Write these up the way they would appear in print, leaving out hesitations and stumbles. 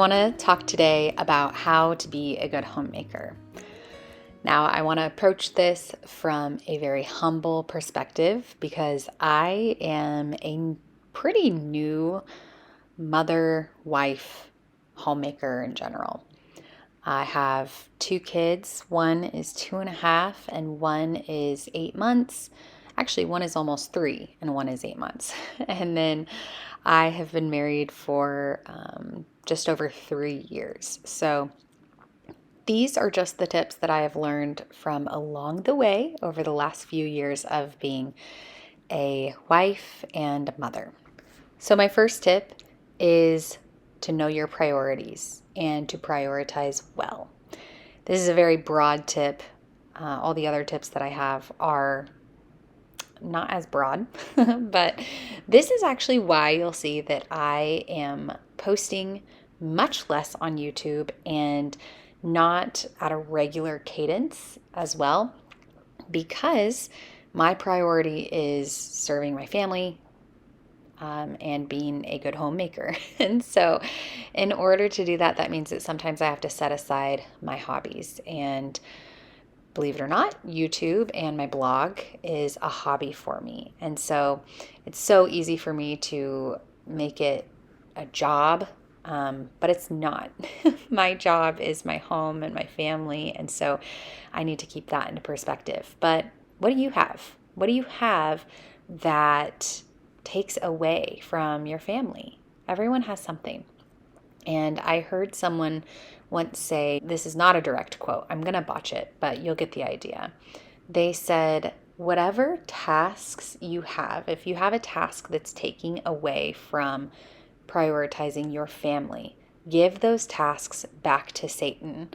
want to talk today about how to be a good homemaker. Now, I want to approach this from a very humble perspective because I am a pretty new mother, wife, homemaker in general. I have 2 kids. One is 2.5 and one is 8 months. Actually, one is almost 3 and one is 8 months. And then I have been married for just over 3 years. So these are just the tips that I have learned from along the way over the last few years of being a wife and mother. So my first tip is to know your priorities and to prioritize well. This is a very broad tip. All the other tips that I have are not as broad, but this is actually why you'll see that I am posting much less on YouTube and not at a regular cadence as well, because my priority is serving my family, and being a good homemaker. And so in order to do that, that means that sometimes I have to set aside my hobbies. And believe it or not, YouTube and my blog is a hobby for me. And so it's so easy for me to make it a job, but it's not. My job is my home and my family. And so I need to keep that into perspective. But what do you have? What do you have that takes away from your family? Everyone has something. And I heard someone once say, this is not a direct quote, I'm going to botch it, but you'll get the idea. They said, whatever tasks you have, if you have a task that's taking away from prioritizing your family, give those tasks back to Satan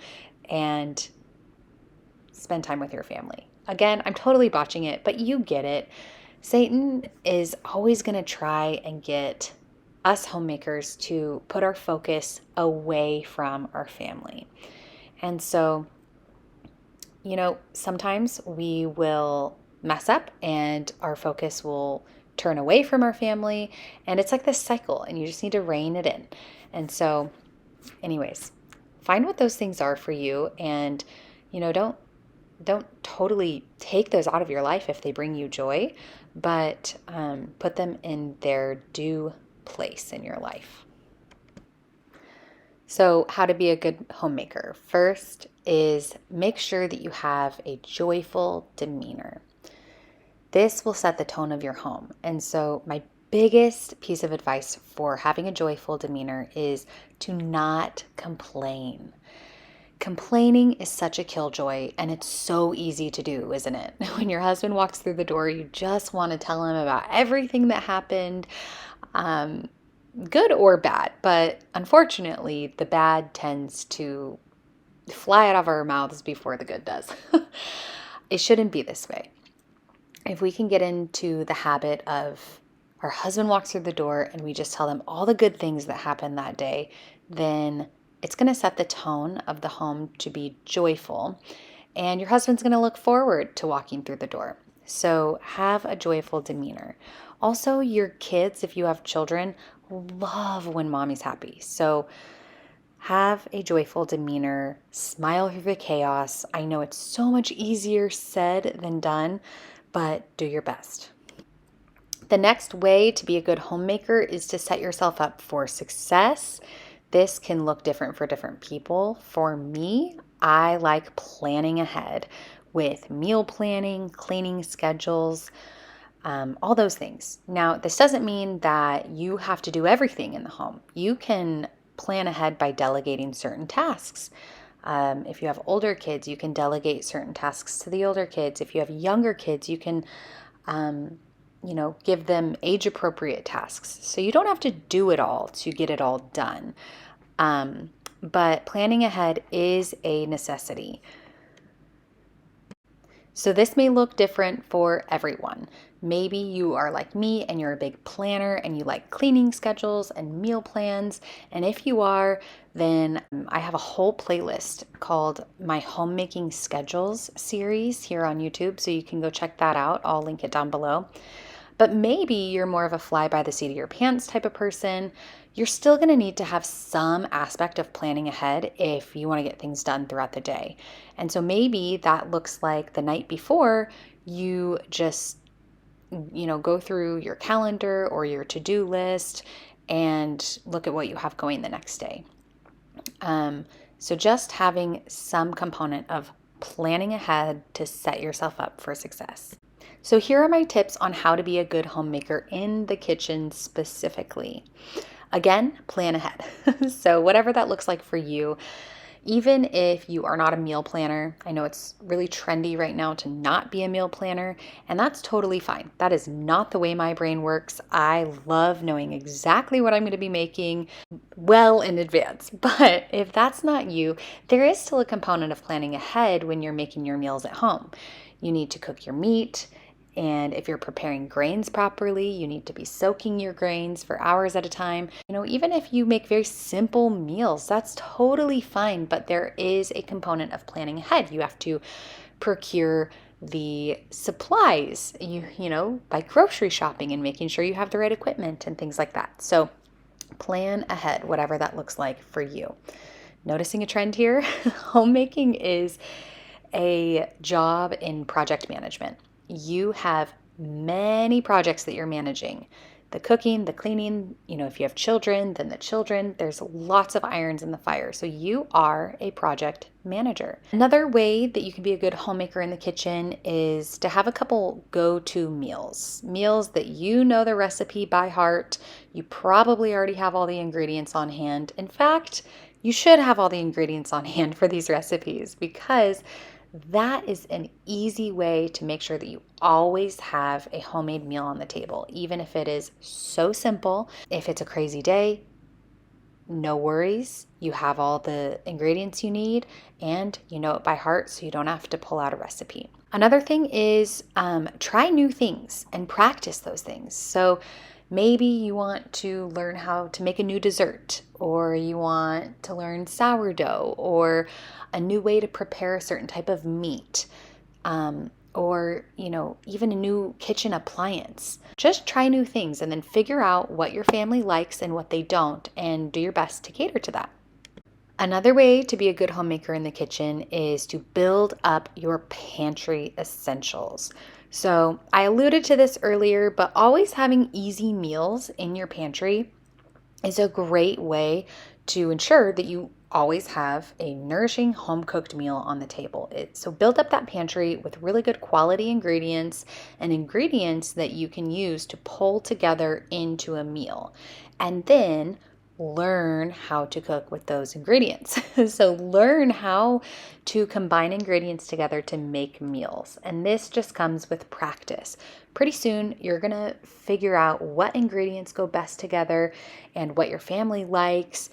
and spend time with your family. Again, I'm totally botching it, but you get it. Satan is always going to try and get us homemakers to put our focus away from our family. And so, sometimes we will mess up and our focus will turn away from our family. And it's like this cycle, and you just need to rein it in. And so, anyways, find what those things are for you, and, don't totally take those out of your life if they bring you joy, but put them in their due place in your life. So how to be a good homemaker. First is make sure that you have a joyful demeanor. This will set the tone of your home. And so my biggest piece of advice for having a joyful demeanor is to not complain. Complaining is such a killjoy, and it's so easy to do, isn't it? When your husband walks through the door, you just want to tell him about everything that happened, good or bad. But unfortunately, the bad tends to fly out of our mouths before the good does. It shouldn't be this way. If we can get into the habit of our husband walks through the door and we just tell them all the good things that happened that day, then it's going to set the tone of the home to be joyful, and your husband's going to look forward to walking through the door. So have a joyful demeanor. Also, your kids, if you have children, love when mommy's happy. So have a joyful demeanor, smile through the chaos. I know it's so much easier said than done, but do your best. The next way to be a good homemaker is to set yourself up for success. This can look different for different people. For me, I like planning ahead with meal planning, cleaning schedules, all those things. Now, this doesn't mean that you have to do everything in the home. You can plan ahead by delegating certain tasks. If you have older kids, you can delegate certain tasks to the older kids. If you have younger kids, you can give them age-appropriate tasks. So you don't have to do it all to get it all done. But planning ahead is a necessity. So this may look different for everyone. Maybe you are like me and you're a big planner and you like cleaning schedules and meal plans. And if you are, then I have a whole playlist called my Homemaking Schedules series here on YouTube. So you can go check that out. I'll link it down below. But maybe you're more of a fly by the seat of your pants type of person. you're still going to need to have some aspect of planning ahead if you want to get things done throughout the day. And so maybe that looks like the night before you just, go through your calendar or your to-do list and look at what you have going the next day. So just having some component of planning ahead to set yourself up for success. So here are my tips on how to be a good homemaker in the kitchen specifically. Again, plan ahead. So whatever that looks like for you, even if you are not a meal planner, I know it's really trendy right now to not be a meal planner, and that's totally fine. That is not the way my brain works. I love knowing exactly what I'm going to be making well in advance. But if that's not you, there is still a component of planning ahead when you're making your meals at home. You need to cook your meat. And if you're preparing grains properly, you need to be soaking your grains for hours at a time. Even if you make very simple meals, that's totally fine, but there is a component of planning ahead. You have to procure the supplies, by grocery shopping and making sure you have the right equipment and things like that. So plan ahead, whatever that looks like for you. Noticing a trend here? Homemaking is a job in project management. You have many projects that you're managing. The cooking, the cleaning, if you have children, then the children, there's lots of irons in the fire. So you are a project manager. Another way that you can be a good homemaker in the kitchen is to have a couple go-to meals that you know the recipe by heart. You probably already have all the ingredients on hand. In fact, you should have all the ingredients on hand for these recipes, because that is an easy way to make sure that you always have a homemade meal on the table, even if it is so simple. If it's a crazy day, no worries. You have all the ingredients you need and you know it by heart, so you don't have to pull out a recipe. Another thing is try new things and practice those things. So maybe you want to learn how to make a new dessert, or you want to learn sourdough, or a new way to prepare a certain type of meat, or even a new kitchen appliance. Just try new things and then figure out what your family likes and what they don't, and do your best to cater to that. Another way to be a good homemaker in the kitchen is to build up your pantry essentials. So I alluded to this earlier, but always having easy meals in your pantry is a great way to ensure that you always have a nourishing home-cooked meal on the table. So build up that pantry with really good quality ingredients, and ingredients that you can use to pull together into a meal. And then learn how to cook with those ingredients. So learn how to combine ingredients together to make meals. And this just comes with practice. Pretty soon, you're going to figure out what ingredients go best together and what your family likes,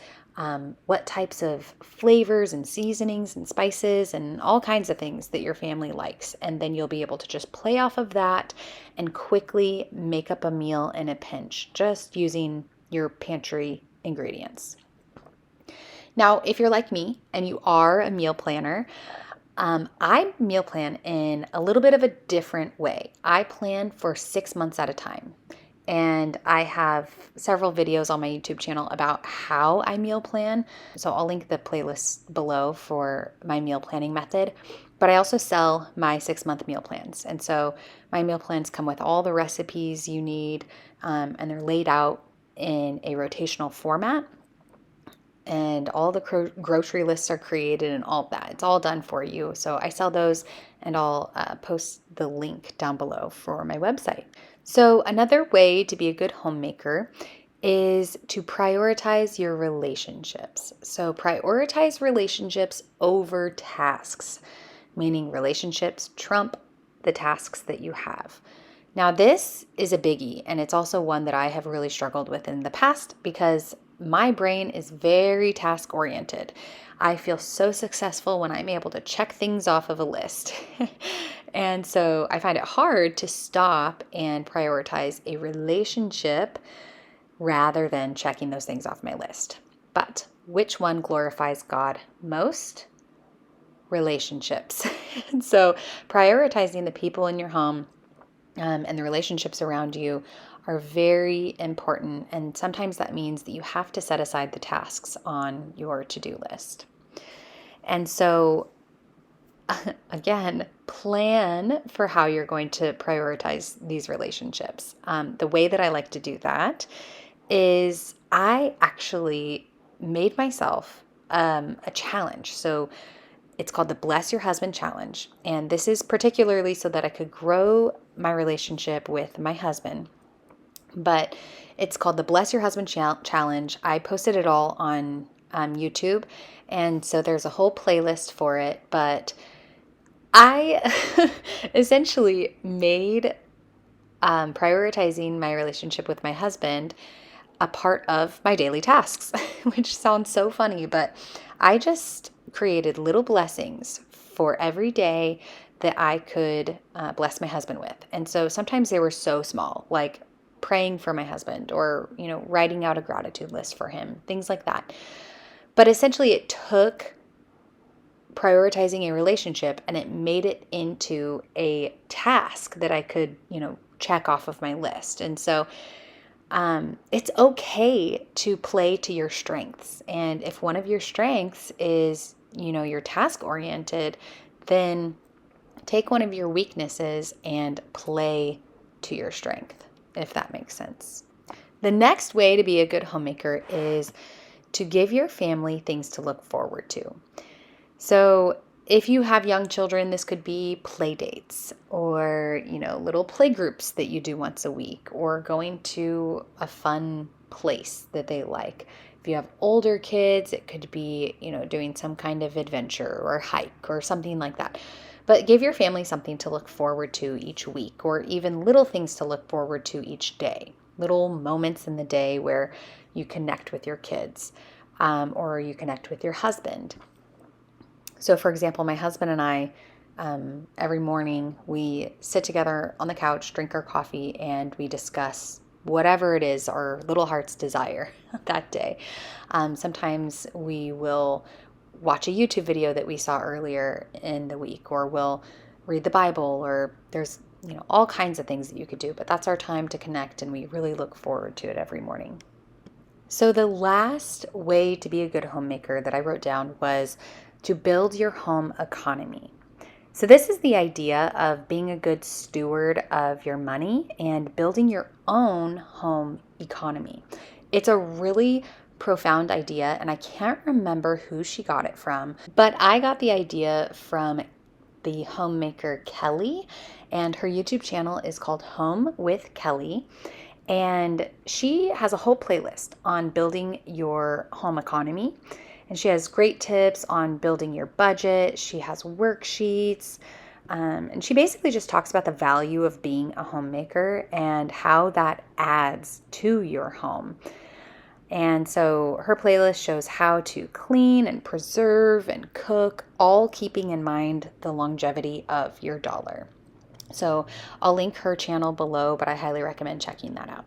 what types of flavors and seasonings and spices and all kinds of things that your family likes. And then you'll be able to just play off of that and quickly make up a meal in a pinch, just using your pantry ingredients. Now, if you're like me and you are a meal planner, I meal plan in a little bit of a different way. I plan for 6 months at a time. And I have several videos on my YouTube channel about how I meal plan. So I'll link the playlist below for my meal planning method. But I also sell my 6-month meal plans. And so my meal plans come with all the recipes you need, and they're laid out in a rotational format. And all the grocery lists are created and all that. It's all done for you. So I sell those, and I'll post the link down below for my website. So another way to be a good homemaker is to prioritize your relationships. So prioritize relationships over tasks, meaning relationships trump the tasks that you have. Now, this is a biggie, and it's also one that I have really struggled with in the past, because my brain is very task oriented. I feel so successful when I'm able to check things off of a list. And so I find it hard to stop and prioritize a relationship rather than checking those things off my list. But which one glorifies God most? Relationships. So prioritizing the people in your home and the relationships around you are very important. And sometimes that means that you have to set aside the tasks on your to-do list. And so, again, plan for how you're going to prioritize these relationships. The way that I like to do that is I actually made myself a challenge. So it's called the Bless Your Husband Challenge. And this is particularly so that I could grow my relationship with my husband. But it's called the Bless Your Husband Challenge. I posted it all on YouTube. And so there's a whole playlist for it. But I essentially made prioritizing my relationship with my husband a part of my daily tasks, which sounds so funny, but I just created little blessings for every day that I could bless my husband with. And so sometimes they were so small, like praying for my husband or, writing out a gratitude list for him, things like that. But essentially it took prioritizing a relationship and it made it into a task that I could, check off of my list. And so it's okay to play to your strengths. And if one of your strengths is, you're task oriented, then take one of your weaknesses and play to your strength, if that makes sense. The next way to be a good homemaker is to give your family things to look forward to. So if you have young children, this could be play dates or, little play groups that you do once a week or going to a fun place that they like. If you have older kids, it could be, doing some kind of adventure or hike or something like that. But give your family something to look forward to each week or even little things to look forward to each day. Little moments in the day where you connect with your kids or you connect with your husband. So, for example, my husband and I, every morning we sit together on the couch, drink our coffee, and we discuss whatever it is our little heart's desire that day. Sometimes we will watch a YouTube video that we saw earlier in the week, or we'll read the Bible, or there's all kinds of things that you could do. But that's our time to connect, and we really look forward to it every morning. So the last way to be a good homemaker that I wrote down was to build your home economy. So this is the idea of being a good steward of your money and building your own home economy. It's a really profound idea, and I can't remember who she got it from, but I got the idea from the homemaker Kelly, and her YouTube channel is called Home with Kelly. And she has a whole playlist on building your home economy. And she has great tips on building your budget. She has worksheets. And she basically just talks about the value of being a homemaker and how that adds to your home. And so her playlist shows how to clean and preserve and cook, all keeping in mind the longevity of your dollar. So I'll link her channel below, but I highly recommend checking that out.